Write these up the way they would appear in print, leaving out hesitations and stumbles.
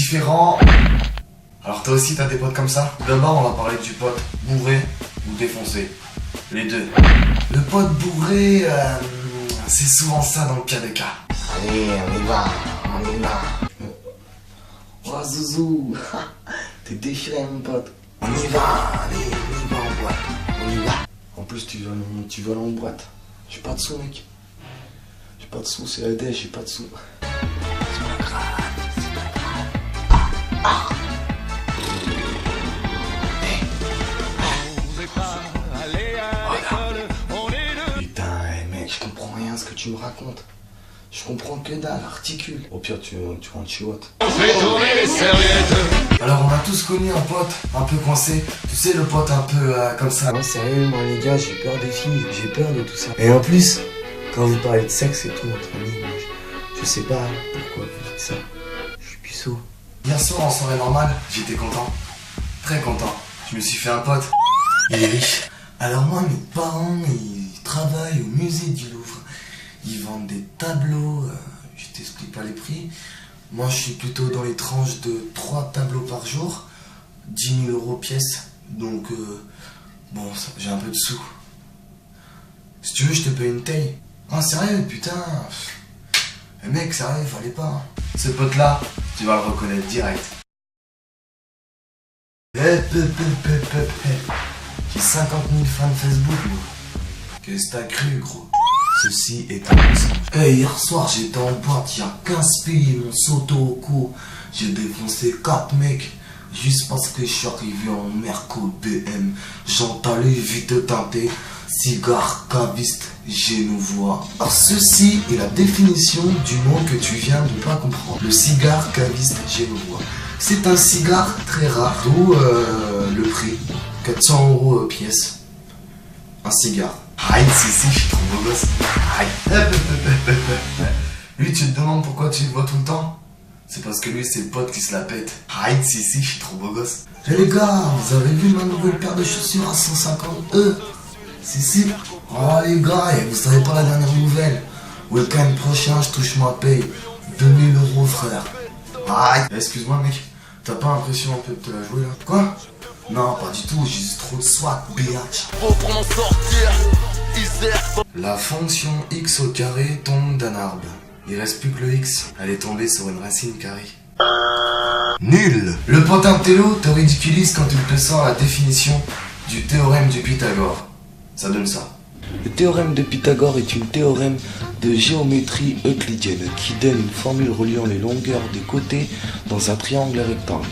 différent. Alors toi aussi t'as des potes comme ça? D'abord on va parler du pote bourré ou défoncé. Les deux. Le pote bourré, c'est souvent ça dans le pire des cas. Allez, on y va. Oh Zouzou, t'es déchiré mon pote. On y va, allez, on y va en boîte. On y va. En plus tu vas aller en boîte. J'ai pas de sous mec. J'ai pas de sous, c'est la dèche, j'ai pas de sous. C'est pas grave. Putain, mec, je comprends rien à ce que tu me racontes. Je comprends que dalle, articule. Au pire, tu rentres chez Watt. Alors on a tous connu un pote un peu coincé. Tu sais le pote un peu comme ça. Non, sérieux, moi les gars, j'ai peur des filles, j'ai peur de tout ça. Et en plus, quand vous parlez de sexe et tout entre amis, moi, je sais pas pourquoi vous dites ça. Je suis puceau. Hier soir en soirée normale, j'étais content. Très content. Je me suis fait un pote. Il est riche. Alors moi, mes parents, ils travaillent au musée du Louvre. Ils vendent des tableaux, je t'explique pas les prix. Moi, je suis plutôt dans les tranches de 3 tableaux par jour, 10 000 € pièce. Donc, bon, j'ai un peu de sous. Si tu veux, je te paye une taille. Ah, sérieux, putain. Mais mec, sérieux, fallait pas. Hein. Ce pote-là, tu vas le reconnaître direct. J'ai 50 000 fans Facebook, moi. Qu'est-ce que t'as cru, gros? Ceci est un mensonge. Hier soir, j'étais en boîte, il y a 15 pays, mon sauto au cou. J'ai défoncé 4 mecs, juste parce que je suis arrivé en Merco BM. J'entendais vite teinté, cigare caviste genevois. Alors ceci est la définition du mot que tu viens de pas comprendre. Le cigare caviste genevois. C'est un cigare très rare, d'où le prix, 400 € pièce. Un cigare. Aïe, si, je suis trop beau gosse. Aïe. Lui, tu te demandes pourquoi tu le vois tout le temps? C'est parce que lui, c'est le pote qui se la pète. Aïe, si, je suis trop beau gosse. Et les gars, vous avez vu ma nouvelle paire de chaussures à 150 €? Si. Oh les gars, et vous savez pas la dernière nouvelle? Week-end prochain, je touche ma paye. 2000 € frère. Aïe. Excuse-moi mec, t'as pas l'impression un peu de te la jouer là? Quoi? Non, pas du tout, j'ai juste trop de swag, bitch. La fonction x au carré tombe d'un arbre. Il reste plus que le x. Elle est tombée sur une racine carrée. Nul. Le potintello te ridiculise quand il te sort la définition du théorème du Pythagore. Ça donne ça. Le théorème de Pythagore est une théorème de géométrie euclidienne qui donne une formule reliant les longueurs des côtés dans un triangle rectangle.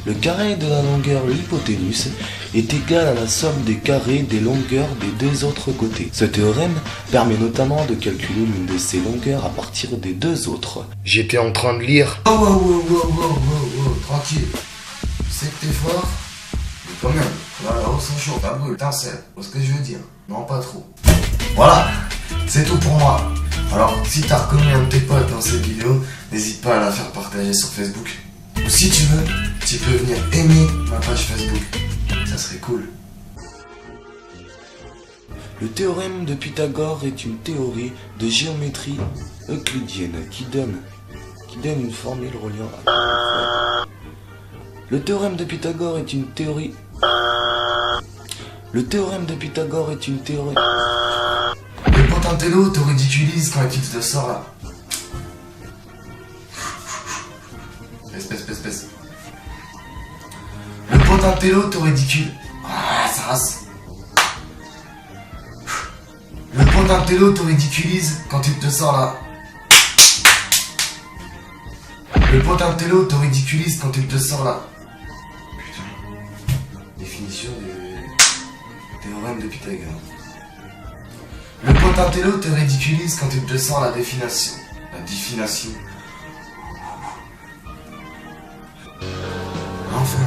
Le carré de la longueur, l'hypoténuse, est égal à la somme des carrés des longueurs des deux autres côtés. Ce théorème permet notamment de calculer l'une de ces longueurs à partir des deux autres. J'étais en train de lire. Oh, tranquille. Tu sais que t'es fort, mais quand même, là, la hausse en chaud, pas brûle, étincelle. C'est ce que je veux dire. Non, pas trop. Voilà, c'est tout pour moi. Alors, si t'as reconnu un de tes potes dans cette vidéo, n'hésite pas à la faire partager sur Facebook. Ou si tu veux, tu peux venir aimer ma page Facebook. Ça serait cool. Le théorème de Pythagore est une théorie de géométrie euclidienne qui donne une formule reliant à... Le théorème de Pythagore est une théorie... Le théorème de Pythagore est une théorie... Le potintello te ridiculise quand il te sort là. Espèce. Le potintello te ridicule. Ah, ça rase. Le potintello te ridiculise quand il te sort là. Le potintello te ridiculise quand il te sort là. Putain. Définition du théorème de Pythagore. Le potintello te ridiculise quand il te sort la définition. Enfin.